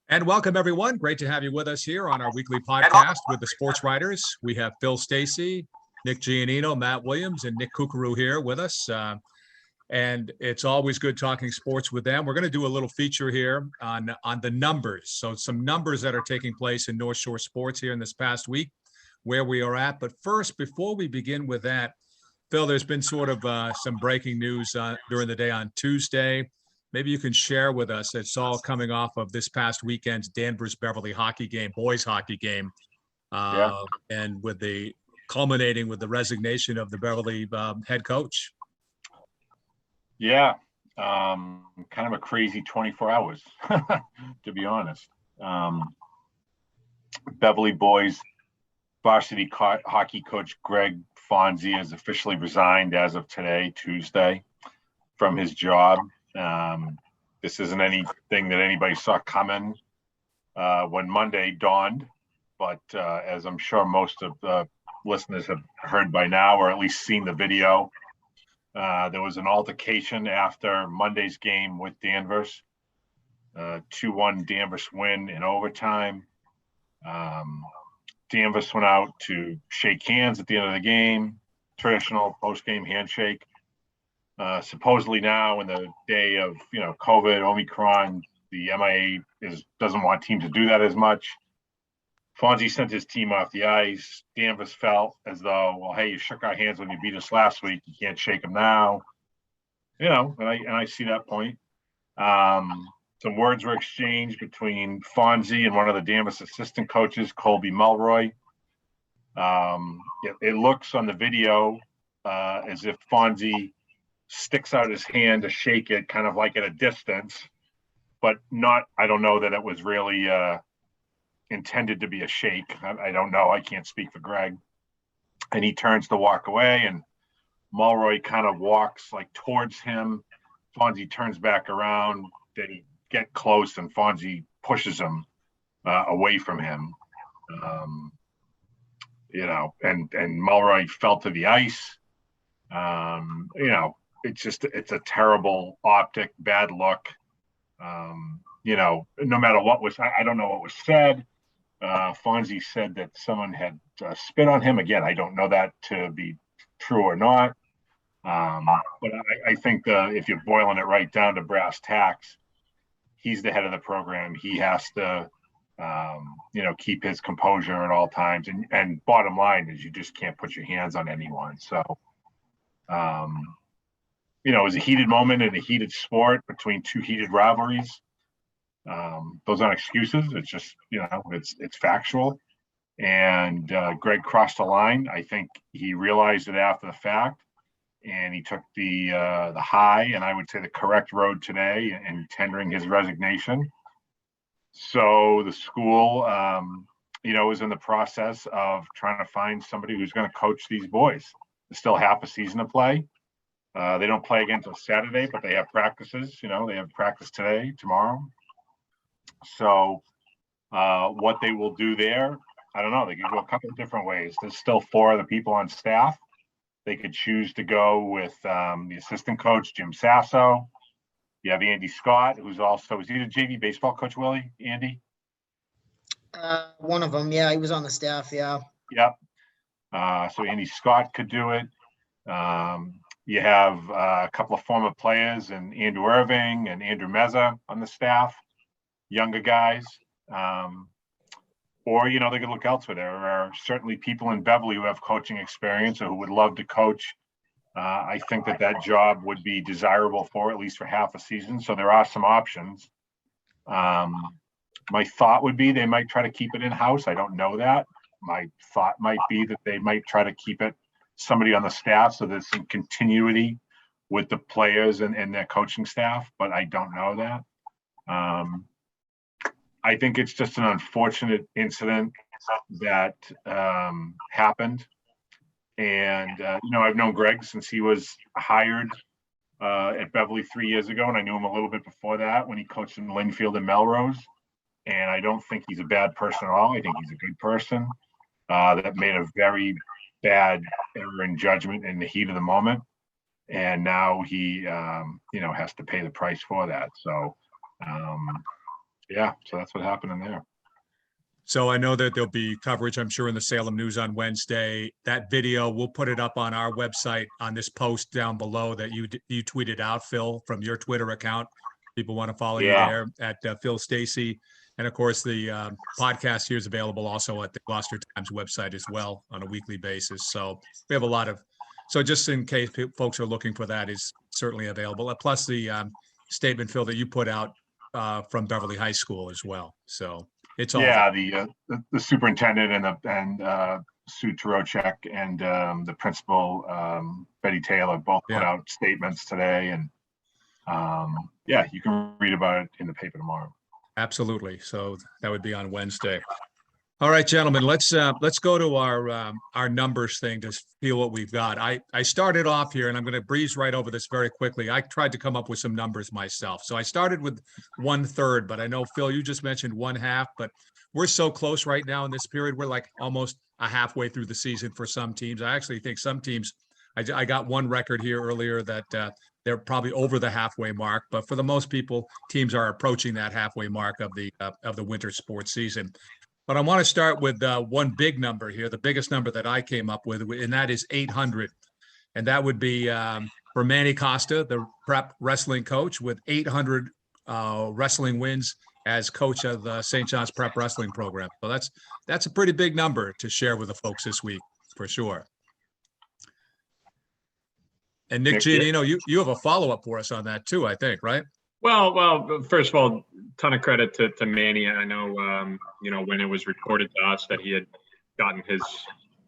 And welcome, everyone. Great to have you with us here on our weekly podcast with the sports writers. We have Phil Stacey, Nick Giannino, Matt Williams, and Nick Kukuru here with us. And it's always good talking sports with them. We're going to do a little feature here on the numbers. So some numbers that are taking place in North Shore sports here in this past week, where we are at. But first, before we begin with that, Phil, there's been sort of some breaking news during the day on Tuesday. Maybe you can share with us. It's all coming off of this past weekend's Danvers Beverly hockey game, boys hockey game, and with the culminating with the resignation of the Beverly head coach. Yeah, kind of a crazy 24 hours, to be honest. Beverly boys varsity hockey coach Greg Fonzie has officially resigned as of today, Tuesday, from his job. This isn't anything that anybody saw coming when Monday dawned, but as I'm sure most of the listeners have heard by now, or at least seen the video, there was an altercation after Monday's game with Danvers, 2-1 Danvers win in overtime. Danvers went out to shake hands at the end of the game, traditional post-game handshake. Supposedly now, in the day of COVID, Omicron, the MIA doesn't want teams to do that as much. Fonzie sent his team off the ice. Danvers felt as though, well, hey, you shook our hands when you beat us last week. You can't shake them now. And I see that point. Some words were exchanged between Fonzie and one of the Danvers assistant coaches, Colby Mulroy. It looks on the video as if Fonzie sticks out his hand to shake it, kind of like at a distance, but not. I don't know that it was really intended to be a shake. I don't know. I can't speak for Greg. And he turns to walk away, and Mulroy kind of walks like towards him. Fonzie turns back around. They get close, and Fonzie pushes him away from him. And Mulroy fell to the ice. It's a terrible optic, bad look. No matter what I don't know what was said. Fonzie said that someone had spit on him. Again, I don't know that to be true or not. But I think if you're boiling it right down to brass tacks, he's the head of the program. He has to, keep his composure at all times. And bottom line is you just can't put your hands on anyone. So, it was a heated moment in a heated sport between two heated rivalries. Those aren't excuses. It's just, it's factual. And Greg crossed the line. I think he realized it after the fact, and he took the high, and I would say the correct road today in tendering his resignation. So the school, is in the process of trying to find somebody who's going to coach these boys. There's still half a season to play. They don't play again until Saturday, but they have practices. They have practice today, tomorrow. So what they will do there, I don't know. They could go a couple of different ways. There's still 4 other people on staff. They could choose to go with the assistant coach, Jim Sasso. You have Andy Scott, who's also, is he the JV baseball coach, Willie? Andy? One of them, yeah. He was on the staff, yeah. Yep. So Andy Scott could do it. You have a couple of former players, and Andrew Irving and Andrew Meza on the staff, younger guys. Or, they could look elsewhere. There are certainly people in Beverly who have coaching experience or who would love to coach. I think that job would be desirable for at least for half a season. So there are some options. My thought would be they might try to keep it in-house. I don't know that. My thought might be that they might try to keep it somebody on the staff so there's some continuity with the players and their coaching staff, but I don't know that. I think it's just an unfortunate incident that happened. And, I've known Greg since he was hired at Beverly 3 years ago, and I knew him a little bit before that when he coached in Linfield and Melrose. And I don't think he's a bad person at all. I think he's a good person that made a very bad error in judgment in the heat of the moment. And now he, has to pay the price for that. So Yeah, so that's what happened in there. So I know that there'll be coverage, I'm sure, in the Salem News on Wednesday. That video, we'll put it up on our website on this post down below that you tweeted out, Phil, from your Twitter account. People want to follow you Yeah. there at Phil Stacey. And of course, the podcast here is available also at the Gloucester Times website as well on a weekly basis. So we have a lot of, so just in case folks are looking for that, is certainly available. Plus the statement, Phil, that you put out from Beverly High School as well. So it's all Yeah, there. the superintendent and Sue Turocek and the principal Betty Taylor both put out statements today, and yeah, you can read about it in the paper tomorrow. Absolutely. So that would be on Wednesday. All right, gentlemen, let's go to our numbers thing to feel what we've got. I started off here, and I'm going to breeze right over this very quickly. I tried to come up with some numbers myself. So I started with 1/3, but I know, Phil, you just mentioned 1/2, but we're so close right now in this period. We're like almost a halfway through the season for some teams. I actually think some teams, I got one record here earlier that they're probably over the halfway mark, but for the most people, teams are approaching that halfway mark of the winter sports season. But I want to start with one big number here, the biggest number that I came up with, and that is 800. And that would be for Manny Costa, the prep wrestling coach, with 800 wrestling wins as coach of the St. John's Prep Wrestling Program. So that's a pretty big number to share with the folks this week, for sure. And Nick Giannino, you have a follow-up for us on that too, I think, right? Well, first of all, ton of credit to Manny. I know, when it was reported to us that he had gotten his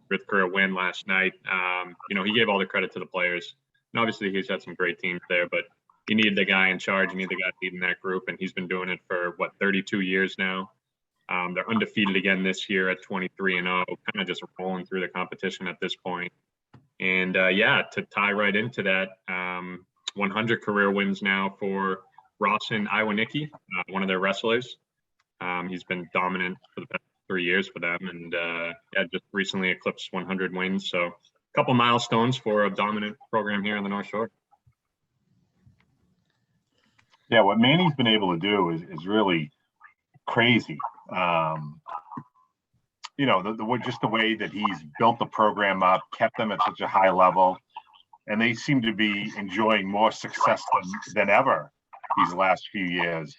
fifth career win last night, he gave all the credit to the players. And obviously he's had some great teams there, but you need the guy in charge. You need the guy leading that group. And he's been doing it for 32 years now. They're undefeated again this year at 23-0, kind of just rolling through the competition at this point. And to tie right into that, 100 career wins now for Rawson Iwanicki, one of their wrestlers. He's been dominant for the past 3 years for them, and just recently eclipsed 100 wins. So a couple milestones for a dominant program here on the North Shore. Yeah, what Manny's been able to do is really crazy. Just the way that he's built the program up, kept them at such a high level, and they seem to be enjoying more success than ever these last few years.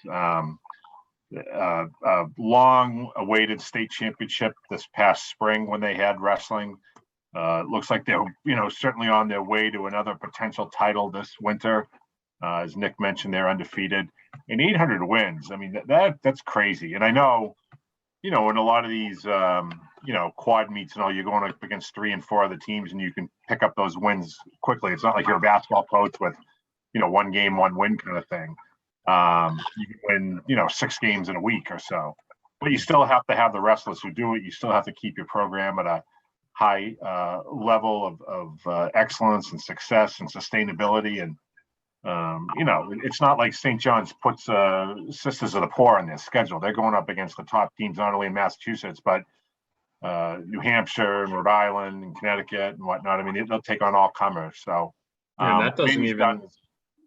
Long-awaited state championship this past spring when they had wrestling. It looks like they're, certainly on their way to another potential title this winter. As Nick mentioned, they're undefeated. And 800 wins, I mean, that's crazy. And I know, in a lot of these, quad meets and all, you're going up against 3 and 4 other teams and you can pick up those wins quickly. It's not like you're a basketball coach with, 1 game, 1 win kind of thing. You can win, 6 games in a week or so. But you still have to have the wrestlers who do it. You still have to keep your program at a high level of excellence and success and sustainability. And, it's not like St. John's puts Sisters of the Poor on their schedule. They're going up against the top teams, not only in Massachusetts, but New Hampshire and Rhode Island and Connecticut and whatnot. I mean, they'll take on all comers. So and that doesn't even,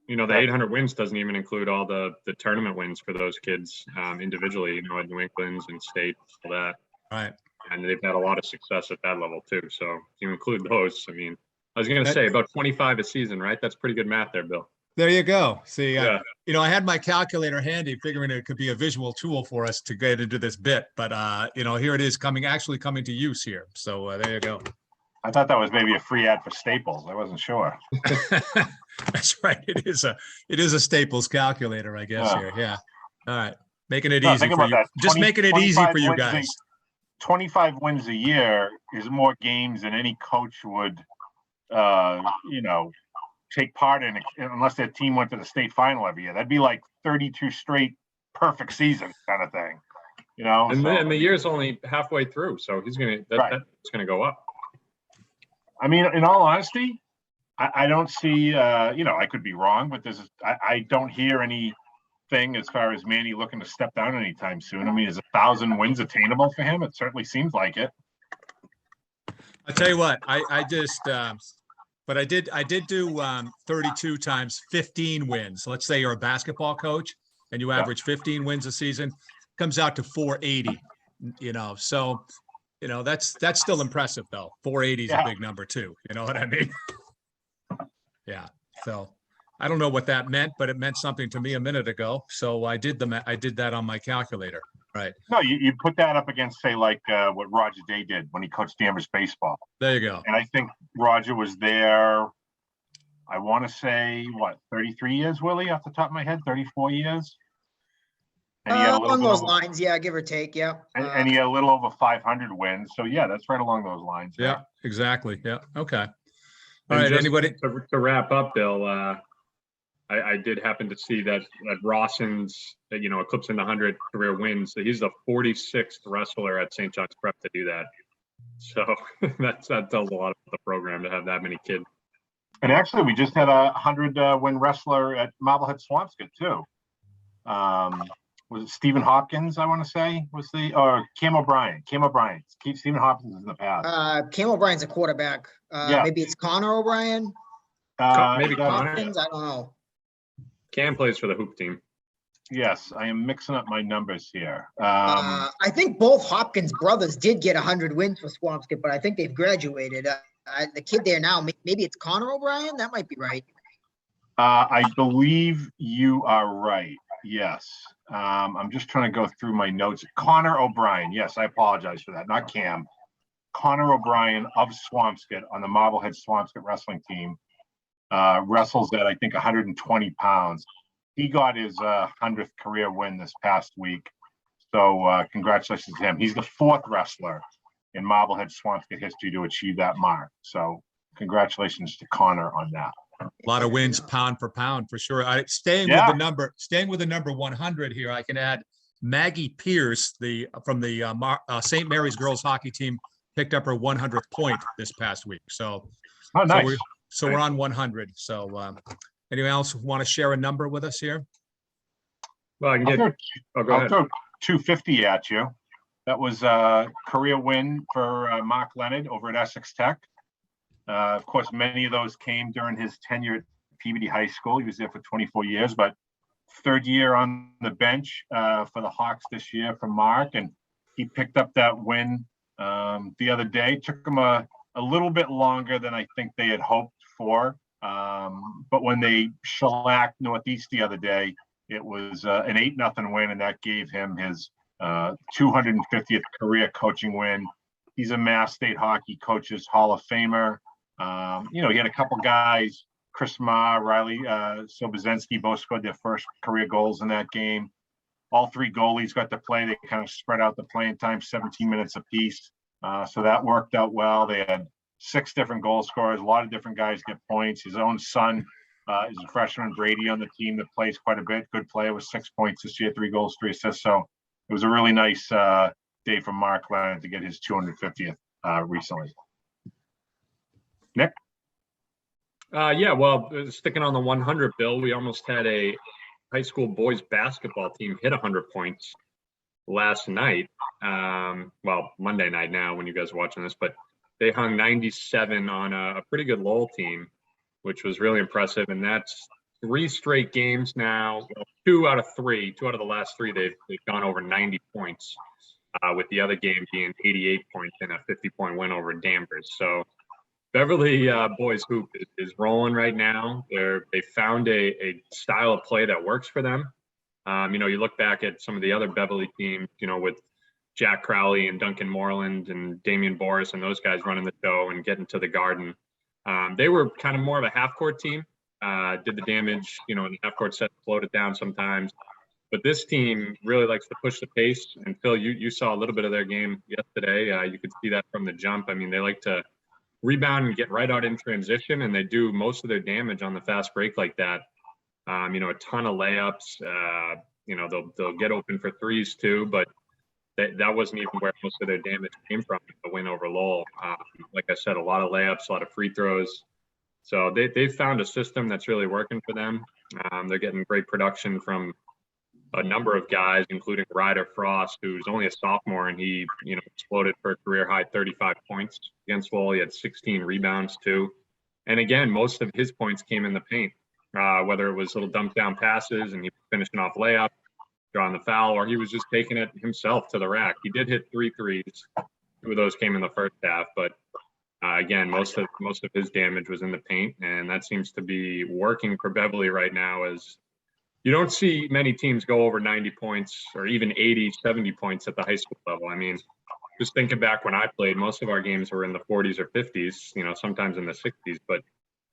the 800 wins doesn't even include all the tournament wins for those kids individually, at New England's and state, all that. Right. And they've had a lot of success at that level too. So if you include those, I mean, I was going to say about 25 a season, right? That's pretty good math there, Bill. There you go. See, yeah. I had my calculator handy, figuring it could be a visual tool for us to get into this bit. But, here it is coming to use here. So there you go. I thought that was maybe a free ad for Staples. I wasn't sure. That's right. It is a Staples calculator, I guess, here. Yeah. All right. Making it easy for you. Just making it easy for you guys. 25 wins a year is more games than any coach would, take part in, unless their team went to the state final every year. That'd be like 32 straight perfect seasons kind of thing, And the year's only halfway through, so he's that's gonna go up. I mean, in all honesty, I don't see. I could be wrong, but I don't hear anything as far as Manny looking to step down anytime soon. I mean, is 1,000 wins attainable for him? It certainly seems like it. I'll tell you what, I just. But I did do 32 times 15 wins. Let's say you're a basketball coach and you average 15 wins a season, comes out to 480, so, that's still impressive though. 480 is a big number too. You know what I mean? Yeah. So I don't know what that meant, but it meant something to me a minute ago. So I did that on my calculator. Right. No, you put that up against, say, like what Roger Day did when he coached Danvers baseball. There you go. And I think Roger was there, I want to say, 33 years, Willie, off the top of my head, 34 years? And he had a little Along bit those over, lines, yeah, give or take, yeah. and he had a little over 500 wins. So, yeah, that's right along those lines. Yeah, exactly. Yeah. Okay. All And right. just Anybody? to wrap up, Bill, I did happen to see that Rawson's, eclipsing the 100 career wins. So he's the 46th wrestler at St. John's Prep to do that. So that tells a lot about the program to have that many kids. And actually, we just had a 100-win wrestler at Marblehead Swampscott, too. Was it Stephen Hopkins, I want to say, or Cam O'Brien? Stephen Hopkins is in the past. Cam O'Brien's a quarterback. Maybe it's Connor O'Brien. Maybe Hopkins, I don't know. Cam plays for the hoop team. Yes, I am mixing up my numbers here. I think both Hopkins brothers did get 100 wins for Swampscott, but I think they've graduated. The kid there now, maybe it's Connor O'Brien? That might be right. I believe you are right. Yes. I'm just trying to go through my notes. Connor O'Brien. Yes, I apologize for that. Not Cam. Connor O'Brien of Swampscott on the Marblehead Swampscott wrestling team. Wrestles at, I think, 120 pounds. He got his 100th career win this past week. So congratulations to him. He's the fourth wrestler in Marblehead Swampscott history to achieve that mark. So congratulations to Connor on that. A lot of wins pound for pound for sure. Staying with the number 100 here, I can add Maggie Pierce, from the St. Mary's girls hockey team, picked up her 100th point this past week. So, nice. So we're on 100. So anyone else want to share a number with us here? Well, I can I'll go ahead. throw 250 at you. That was a career win for Mark Leonard over at Essex Tech. Of course, many of those came during his tenure at Peabody High School. He was there for 24 years, but third year on the bench for the Hawks this year for Mark, and he picked up that win the other day. Took him a little bit longer than I think they had hoped for, but when they shellacked Northeast the other day, it was an 8-0 win, and that gave him his 250th career coaching win. He's a Mass State Hockey Coaches Hall of Famer. He had a couple guys, Chris Ma, Riley Sobozinski, both scored their first career goals in that game. All three goalies got to play. They kind of spread out the playing time, 17 minutes apiece. So that worked out well. They had 6 different goal scorers. A lot of different guys get points. His own son is a freshman, Brady, on the team that plays quite a bit. Good player with 6 points this year, 3 goals, 3 assists. So it was a really nice day for Mark Leonard to get his 250th recently. Nick? Well, sticking on the 100, Bill, we almost had a high school boys basketball team hit 100 points last night. Monday night now when you guys are watching this, but they hung 97 on a pretty good Lowell team, which was really impressive. And that's 3 straight games now. 2 out of the last 3, they've gone over 90 points, with the other game being 88 points and a 50-point win over Danvers. So Beverly boys hoop is rolling right now. They found a style of play that works for them. You look back at some of the other Beverly teams, with Jack Crowley and Duncan Moreland and Damian Boris and those guys running the show and getting to the Garden. They were kind of more of a half-court team, did the damage, in the half-court set, slowed it down sometimes. But this team really likes to push the pace. And Phil, you saw a little bit of their game yesterday. You could see that from the jump. I mean, they like to rebound and get right out in transition, and they do most of their damage on the fast break like that. A ton of layups. They'll get open for threes too, but that wasn't even where most of their damage came from. The win over Lowell, like I said, a lot of layups, a lot of free throws. So they've found a system that's really working for them. They're getting great production from a number of guys, including Ryder Frost, who's only a sophomore, and he, exploded for a career high 35 points against Lowell. He had 16 rebounds too. And again, most of his points came in the paint, whether it was little dump down passes and he was finishing off layup, drawing the foul, or he was just taking it himself to the rack. He did hit 3 threes. 2 of those came in the first half, but again, most of his damage was in the paint, and that seems to be working for Beverly right now. As you don't see many teams go over 90 points or even 80, 70 points at the high school level. I mean, just thinking back when I played, most of our games were in the 40s or 50s, sometimes in the 60s, but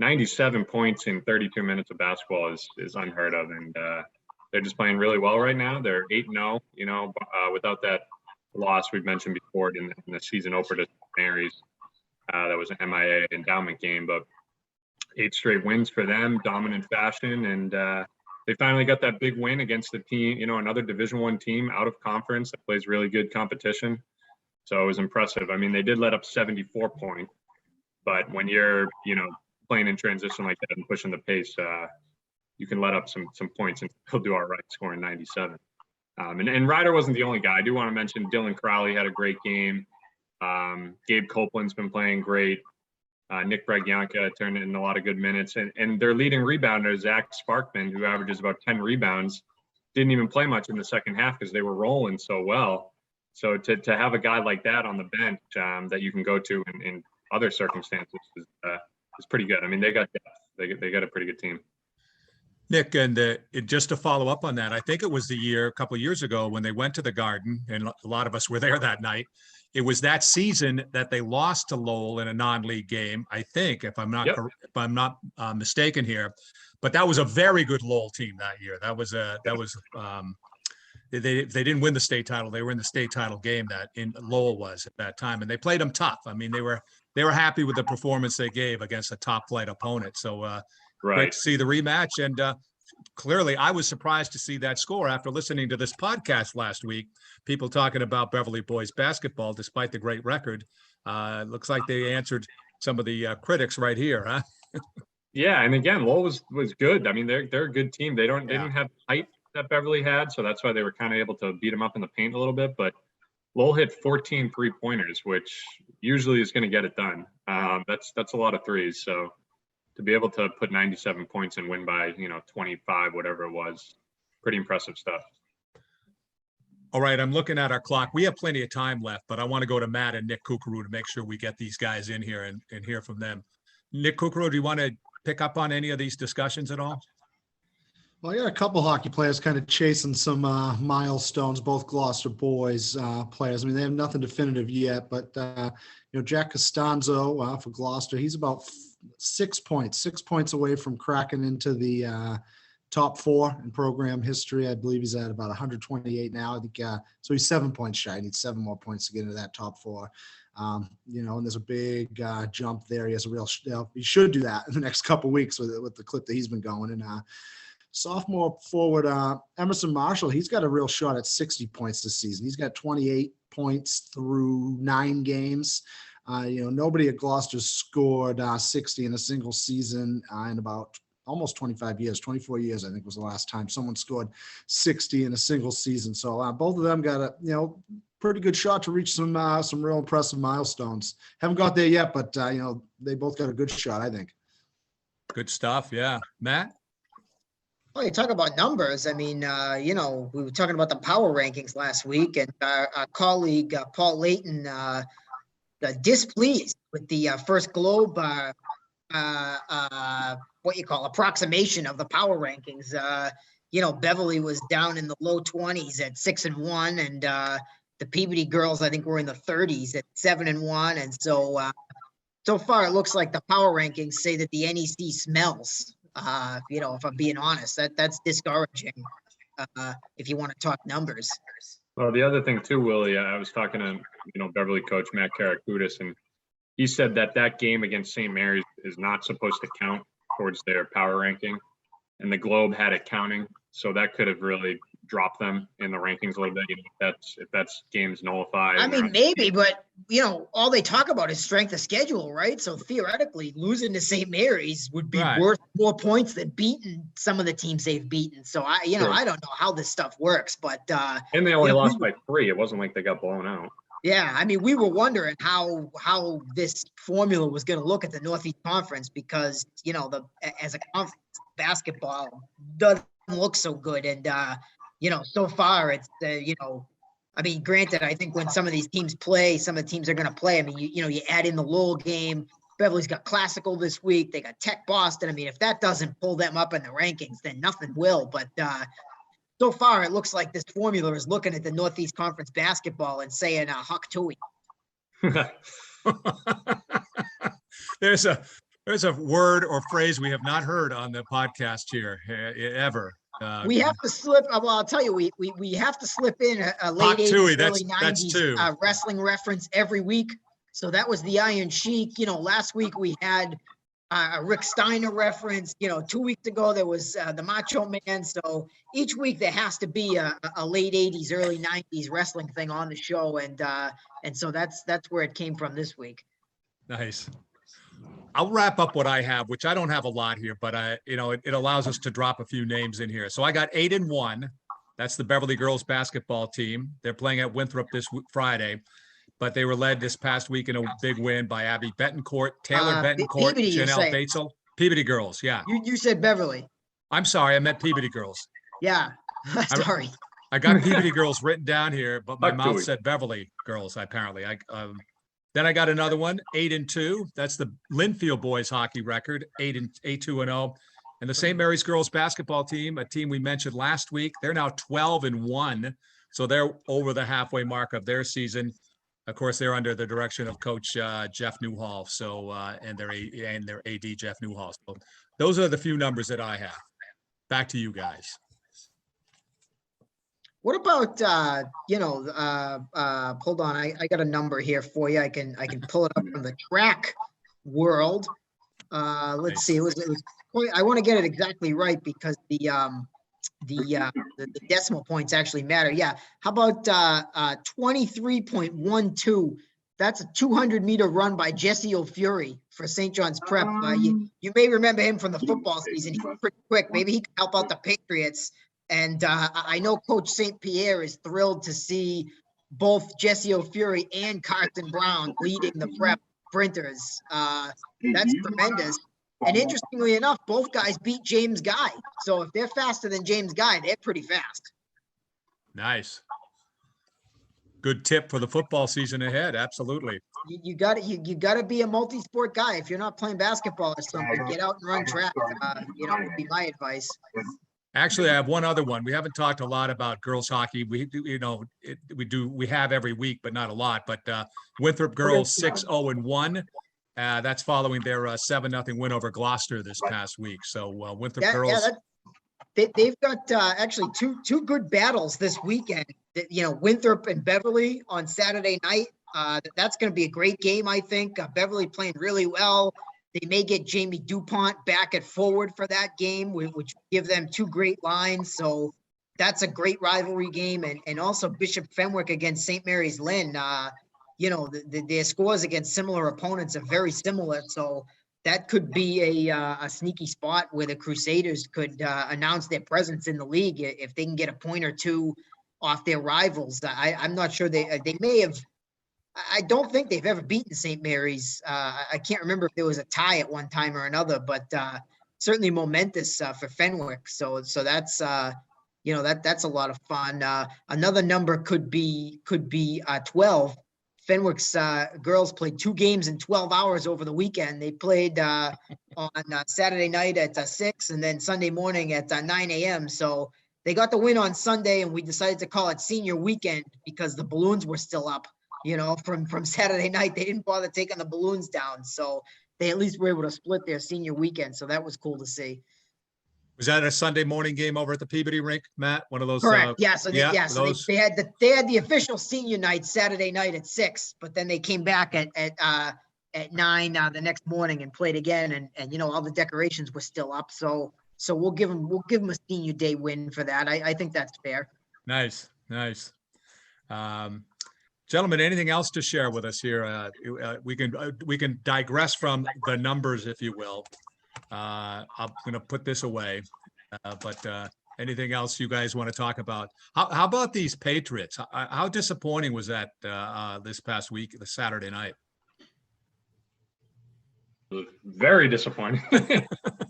97 points in 32 minutes of basketball is unheard of. And they're just playing really well right now. They're 8-0, without that loss we've mentioned before in the season opener to Mary's. That was an MIA endowment game, but 8 straight wins for them, dominant fashion. And they finally got that big win against the team, another Division I team out of conference that plays really good competition. So it was impressive. I mean, they did let up 74 points, but when you're, playing in transition like that and pushing the pace, you can let up some points and still do all right, scoring 97. And Ryder wasn't the only guy. I do want to mention Dylan Crowley had a great game. Gabe Copeland's been playing great. Nick Bragyanka turned in a lot of good minutes. And their leading rebounder, Zach Sparkman, who averages about 10 rebounds, didn't even play much in the second half because they were rolling so well. So to have a guy like that on the bench that you can go to in other circumstances is pretty good. I mean, they got depth. They got a pretty good team. Nick, and just to follow up on that, I think it was a couple of years ago when they went to the Garden, and a lot of us were there that night. It was that season that they lost to Lowell in a non-league game, I think, if I'm not mistaken here. But that was a very good Lowell team that year. They didn't win the state title. They were in the state title game that in Lowell was at that time, and they played them tough. I mean, they were happy with the performance they gave against a top flight opponent. So great to see the rematch. And clearly, I was surprised to see that score after listening to this podcast last week. People talking about Beverly boys basketball, despite the great record. Looks like they answered some of the critics right here, huh? Yeah, and again, Lowell was good. I mean, they're a good team. They didn't have height that Beverly had, so that's why they were kind of able to beat them up in the paint a little bit. But Lowell hit 14 3-pointers, which usually is going to get it done. That's a lot of threes. So to be able to put 97 points and win by 25, whatever it was, pretty impressive stuff. All right, I'm looking at our clock. We have plenty of time left, but I want to go to Matt and Nick Kukuru to make sure we get these guys in here and hear from them. Nick Kukuru, do you want to pick up on any of these discussions at all? Well, I got a couple hockey players kind of chasing some milestones, both Gloucester boys players. I mean, they have nothing definitive yet, but, Jack Costanzo for Gloucester, he's about 6 points away from cracking into the top 4 in program history. I believe he's at about 128 now. I think so. He's 7 points shy. He needs 7 more points to get into that top 4. And there's a big jump there. He has a real. He should do that in the next couple of weeks with the clip that he's been going. And sophomore forward Emerson Marshall, he's got a real shot at 60 points this season. He's got 28 points through 9 games. Nobody at Gloucester scored 60 in a single season in about almost 25 years, 24 years, I think was the last time someone scored 60 in a single season. So both of them got a, pretty good shot to reach some real impressive milestones. Haven't got there yet, but, they both got a good shot, I think. Good stuff. Yeah. Matt? Oh, you talk about numbers. I mean, we were talking about the power rankings last week, and our colleague, Paul Layton, displeased with the first Globe, approximation of the power rankings. Beverly was down in the low 20s at 6-1, and the Peabody girls, I think, were in the 30s at 7-1. And so far, it looks like the power rankings say that the NEC smells. If I'm being honest, that's discouraging. If you want to talk numbers. Well, the other thing too, Willie, I was talking to Beverly coach Matt Karakoutis, and he said that game against St. Mary's is not supposed to count towards their power ranking, and the Globe had it counting, so that could have really dropped them in the rankings a little bit. If that's games nullified. I mean, maybe, but all they talk about is strength of schedule, right? So theoretically, losing to St. Mary's would be worth more points than beating some of the teams they've beaten. So I don't know how this stuff works, but and they only lost by 3. It wasn't like they got blown out. Yeah, I mean, we were wondering how this formula was going to look at the Northeast Conference because as a conference, basketball doesn't look so good, and so far it's, I mean, granted, I think when some of these teams play, some of the teams are going to play. I mean, you add in the Lowell game. Beverly's got Classical this week. They got Tech Boston. I mean, if that doesn't pull them up in the rankings, then nothing will. But so far, it looks like this formula is looking at the Northeast Conference basketball and saying, Huck Tui. There's a word or phrase we have not heard on the podcast here ever. We have to slip. Well, I'll tell you, we have to slip in a late 80s, early 90s wrestling reference every week. So that was the Iron Sheik. Last week we had a Rick Steiner reference. 2 weeks ago there was the Macho Man. So each week there has to be a late 80s, early 90s wrestling thing on the show, and so that's where it came from this week. Nice. I'll wrap up what I have, which I don't have a lot here, but it allows us to drop a few names in here. So I got 8-1. That's the Beverly girls basketball team. They're playing at Winthrop this Friday, but they were led this past week in a big win by Abby Betancourt, Taylor Betancourt, Peabody, Janelle Batesel. Peabody girls, yeah. You said Beverly. I'm sorry, I meant Peabody girls. Yeah, sorry. I got Peabody girls written down here, but my mouth said Beverly girls, apparently. Then I got another one, 8-2. That's the Linfield boys hockey record, 8-2-0. And the St. Mary's girls basketball team, a team we mentioned last week, they're now 12-1. So they're over the halfway mark of their season. Of course, they're under the direction of Coach Jeff Newhall. So and their AD Jeff Newhall. So those are the few numbers that I have. Back to you guys. What about, hold on, I got a number here for you. I can pull it up from the track world. Let's see. It was I want to get it exactly right because the decimal points actually matter. Yeah. How about 23.12? That's a 200-meter run by Jesse O'Fury for St. John's Prep. You may remember him from the football season. He's pretty quick. Maybe he can help out the Patriots. And I know Coach St. Pierre is thrilled to see both Jesse O'Fury and Carson Brown leading the prep sprinters. That's tremendous. And interestingly enough, both guys beat James Guy. So if they're faster than James Guy, they're pretty fast. Nice. Good tip for the football season ahead. Absolutely. You got to be a multi-sport guy. If you're not playing basketball or something, get out and run track. Would be my advice. Actually, I have one other one. We haven't talked a lot about girls hockey. We have every week, but not a lot. But Winthrop girls 6-0-1. That's following their 7-0 win over Gloucester this past week. So Winthrop girls. They've got actually two good battles this weekend. Winthrop and Beverly on Saturday night. That's going to be a great game, I think. Beverly playing really well. They may get Jamie DuPont back at forward for that game, which give them two great lines. So that's a great rivalry game. And also Bishop Fenwick against St. Mary's Lynn. Their scores against similar opponents are very similar. So that could be a sneaky spot where the Crusaders could announce their presence in the league if they can get a point or two off their rivals. I'm not sure they may have. I don't think they've ever beaten St. Mary's. I can't remember if there was a tie at one time or another, but certainly momentous for Fenwick. So that's that's a lot of fun. Another number could be 12. Fenwick's girls played 2 games in 12 hours over the weekend. They played on Saturday night at 6 and then Sunday morning at 9 a.m. So they got the win on Sunday, and we decided to call it senior weekend because the balloons were still up. From Saturday night, they didn't bother taking the balloons down. So they at least were able to split their senior weekend. So that was cool to see. Was that a Sunday morning game over at the Peabody rink, Matt? One of those? Correct. They had the official senior night Saturday night at 6, but then they came back at 9 the next morning and played again. And all the decorations were still up. So we'll give them a senior day win for that. I think that's fair. Nice. Gentlemen, anything else to share with us here? We can digress from the numbers, if you will. I'm going to put this away, but anything else you guys want to talk about? How about these Patriots? How disappointing was that this past week, the Saturday night? Very disappointing.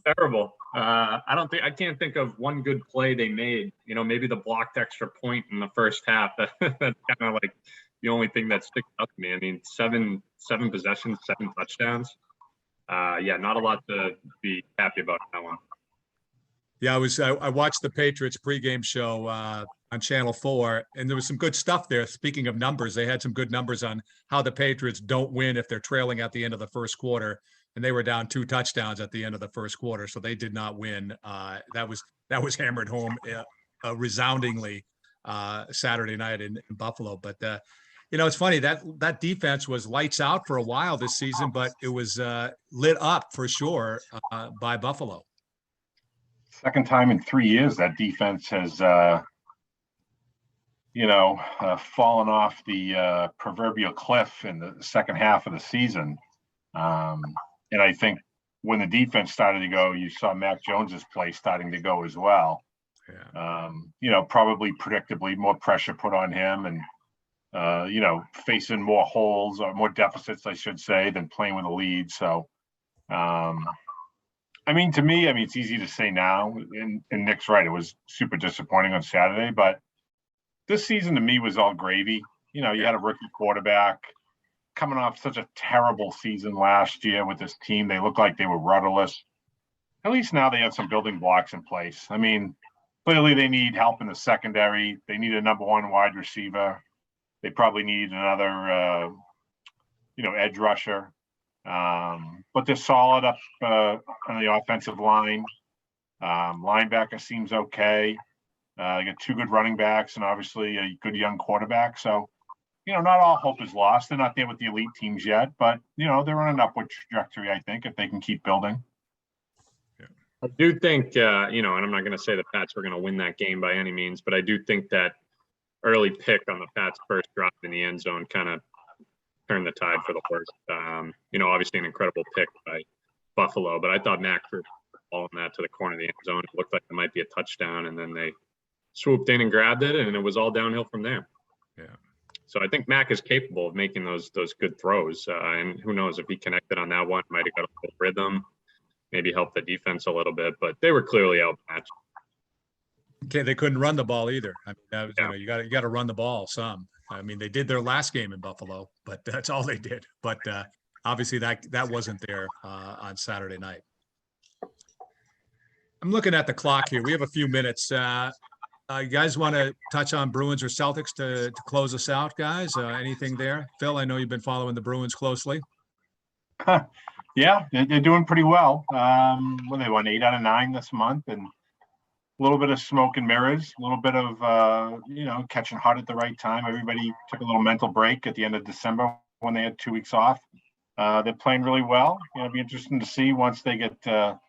Terrible. I can't think of one good play they made. Maybe the blocked extra point in the first half. That's kind of like the only thing that sticks out to me. I mean, seven possessions, 7 touchdowns. Yeah, not a lot to be happy about that one. Yeah, I watched the Patriots pregame show on Channel 4, and there was some good stuff there. Speaking of numbers, they had some good numbers on how the Patriots don't win if they're trailing at the end of the first quarter, and they were down 2 touchdowns at the end of the first quarter, so they did not win. That was hammered home resoundingly Saturday night in Buffalo. But it's funny that defense was lights out for a while this season, but it was lit up for sure by Buffalo. Second time in 3 years that defense has, fallen off the proverbial cliff in the second half of the season. And I think when the defense started to go, you saw Mac Jones's play starting to go as well. Yeah. Probably predictably more pressure put on him and, facing more holes or more deficits, I should say, than playing with a lead. So, to me, it's easy to say now, and Nick's right. It was super disappointing on Saturday, but this season to me was all gravy. You had a rookie quarterback coming off such a terrible season last year with this team. They looked like they were rudderless. At least now they have some building blocks in place. Clearly they need help in the secondary. They need a number 1 wide receiver. They probably need another, edge rusher. But they're solid up on the offensive line. Linebacker seems okay. They got 2 good running backs and obviously a good young quarterback. So, not all hope is lost. They're not there with the elite teams yet, but, they're on an upward trajectory, I think, if they can keep building. I do think, and I'm not going to say the Pats were going to win that game by any means, but I do think that early pick on the Pats' first drop in the end zone kind of turned the tide for the worst. Obviously an incredible pick by Buffalo, but I thought Mac threw all in that to the corner of the end zone. It looked like it might be a touchdown, and then they swooped in and grabbed it, and it was all downhill from there. Yeah. So I think Mac is capable of making those good throws, and who knows if he connected on that one, might have got a little rhythm, maybe helped the defense a little bit, but they were clearly outmatched. Okay, they couldn't run the ball either. You got to run the ball some. They did their last game in Buffalo, but that's all they did. But obviously that wasn't there on Saturday night. I'm looking at the clock here. We have a few minutes. You guys want to touch on Bruins or Celtics to close us out, guys? Anything there? Phil, I know you've been following the Bruins closely. Yeah, they're doing pretty well. They won 8 out of 9 this month, and a little bit of smoke and mirrors, a little bit of, catching hot at the right time. Everybody took a little mental break at the end of December when they had 2 weeks off. They're playing really well. It'll be interesting to see once they get Tuukka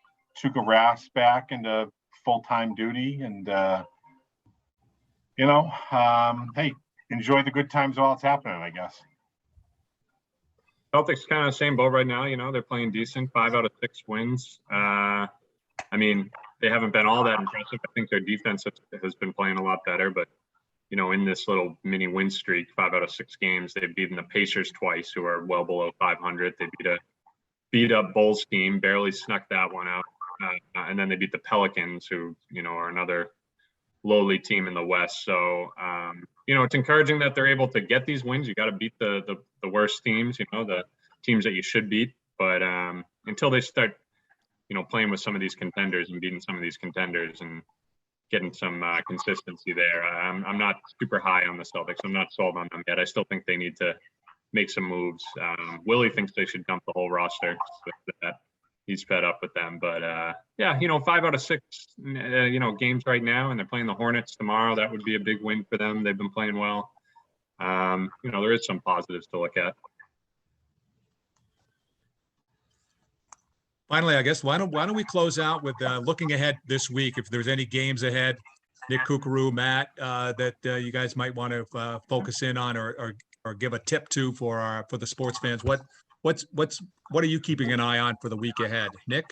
Rask back into full-time duty. And, hey, enjoy the good times while it's happening, I guess. Celtics kind of same boat right now. They're playing decent, 5 out of 6 wins. They haven't been all that impressive. I think their defense has been playing a lot better, but in this little mini win streak, 5 out of 6 games, they've beaten the Pacers twice, who are well below 500. They beat up Bulls team, barely snuck that one out, and then they beat the Pelicans, who are another lowly team in the West. So it's encouraging that they're able to get these wins. You got to beat the worst teams, the teams that you should beat. But until they start playing with some of these contenders and beating some of these contenders and getting some consistency there, I'm not super high on the Celtics. I'm not sold on them yet. I still think they need to make some moves. Willie thinks they should dump the whole roster. That he's fed up with them. But 5 out of 6, games right now, and they're playing the Hornets tomorrow. That would be a big win for them. They've been playing well. There is some positives to look at. Finally, I guess, why don't we close out with looking ahead this week, if there's any games ahead, Nick, Kukuru, Matt, that you guys might want to focus in on or give a tip to for the sports fans. What are you keeping an eye on for the week ahead, Nick?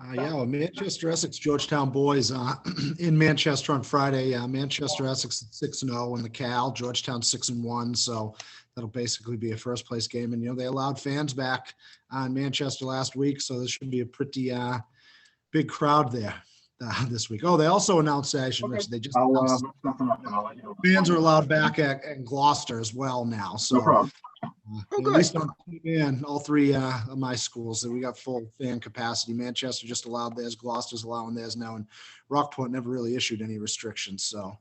Manchester-Essex, Georgetown boys in Manchester on Friday. Manchester-Essex at 6-0 in the Cal, Georgetown 6-1. So that'll basically be a first place game. And, they allowed fans back in Manchester last week. So this should be a pretty big crowd there this week. Oh, they also announced, I should mention, they just announced fans are allowed back at Gloucester as well now. So No problem. at least on all three of my schools, that we got full fan capacity. Manchester just allowed theirs, Gloucester's allowing theirs now, and Rockport never really issued any restrictions. So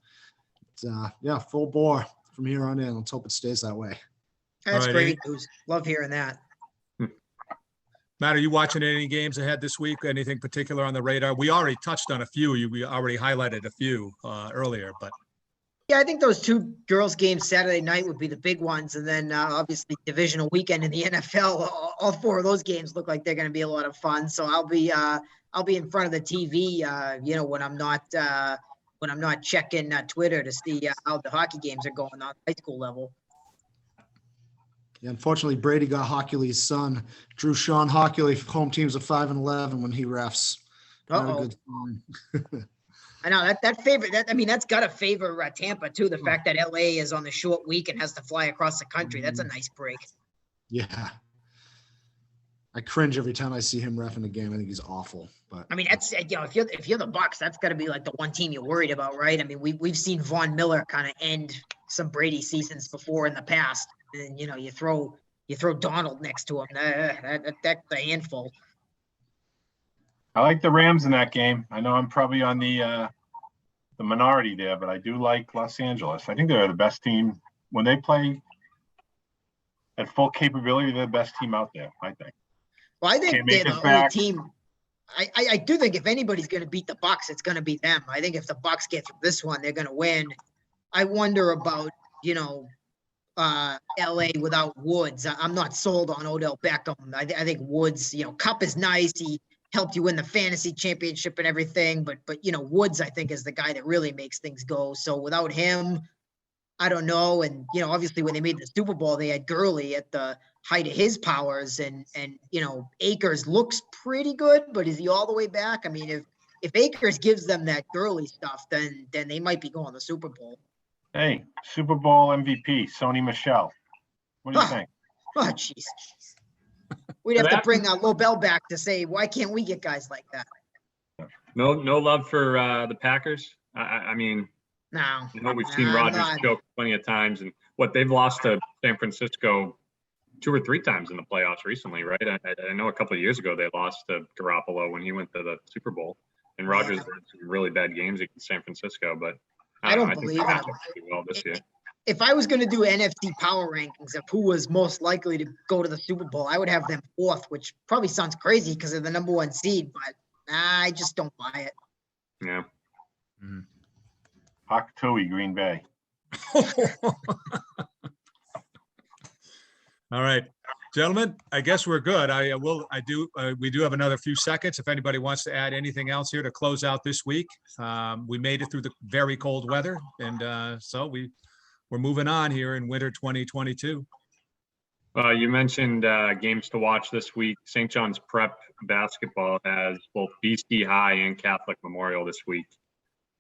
it's, full bore from here on in. Let's hope it stays that way. That's Alrighty. great news. Love hearing that. Matt, are you watching any games ahead this week? Anything particular on the radar? We already touched on a few. We already highlighted a few earlier, but Yeah, I think those two girls' games Saturday night would be the big ones, and then obviously divisional weekend in the NFL. All four of those games look like they're going to be a lot of fun. So I'll be in front of the TV, when I'm not checking Twitter to see how the hockey games are going on high school level. Yeah, unfortunately, Brady got Hockley's son, Drew Sean Hockley. Home teams are 5-11 when he refs. Not a good sign. I know that's got to favor Tampa too. The fact that LA is on the short week and has to fly across the country. That's a nice break. Yeah. I cringe every time I see him reffing a game. I think he's awful. But I mean, that's if you're the Bucks, that's got to be like the one team you're worried about, right? I mean, we've seen Von Miller kind of end some Brady seasons before in the past, and you throw Donald next to him. That's a handful. I like the Rams in that game. I know I'm probably on the minority there, but I do like Los Angeles. I think they're the best team when they play at full capability. They're the best team out there, I think. Well, I think Can't they're make the it only back. team. I do think if anybody's going to beat the Bucks, it's going to be them. I think if the Bucks get through this one, they're going to win. I wonder about LA without Woods. I'm not sold on Odell Beckham. I think Woods. Cup is nice. He helped you win the fantasy championship and everything, but Woods, I think, is the guy that really makes things go. So without him, I don't know. And obviously when they made the Super Bowl, they had Gurley at the height of his powers, and Akers looks pretty good, but is he all the way back? I mean, if Akers gives them that Gurley stuff, then they might be going to the Super Bowl. Hey, Super Bowl MVP, Sony Michel. What do you think? Oh, jeez. We'd have to bring Lobel back to say, why can't we get guys like that? No love for the Packers. I mean, No. we've seen Rodgers choke plenty of times, and they've lost to San Francisco 2 or 3 times in the playoffs recently, right? I know a couple of years ago they lost to Garoppolo when he went to the Super Bowl, and Rodgers had some really bad games against San Francisco, but I don't think believe the in Packers him. will do well this year. If I was going to do NFC power rankings of who was most likely to go to the Super Bowl, I would have them 4th, which probably sounds crazy because they're the number 1 seed, but I just don't buy it. Yeah. mm-hmm. Hawk-Tui, Green Bay. All right, gentlemen, I guess we're good. We do have another few seconds. If anybody wants to add anything else here to close out this week, we made it through the very cold weather, and so we're moving on here in winter 2022. You mentioned games to watch this week. St. John's Prep basketball has both BC High and Catholic Memorial this week.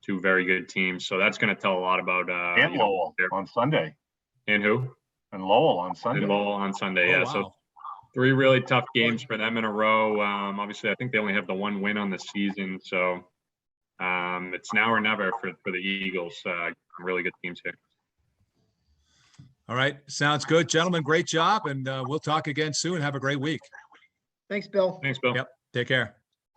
2 very good teams. So that's going to tell a lot about And Lowell on Sunday. And who? And Lowell on Sunday. And Lowell on Sunday, Oh, yeah. wow. So 3 really tough games for them in a row. Obviously, I think they only have the 1 win on the season. So it's now or never for the Eagles. Really good teams here. All right, sounds good, gentlemen. Great job, and we'll talk again soon. Have a great week. Thanks, Bill. Thanks, Bill. Yep, take care.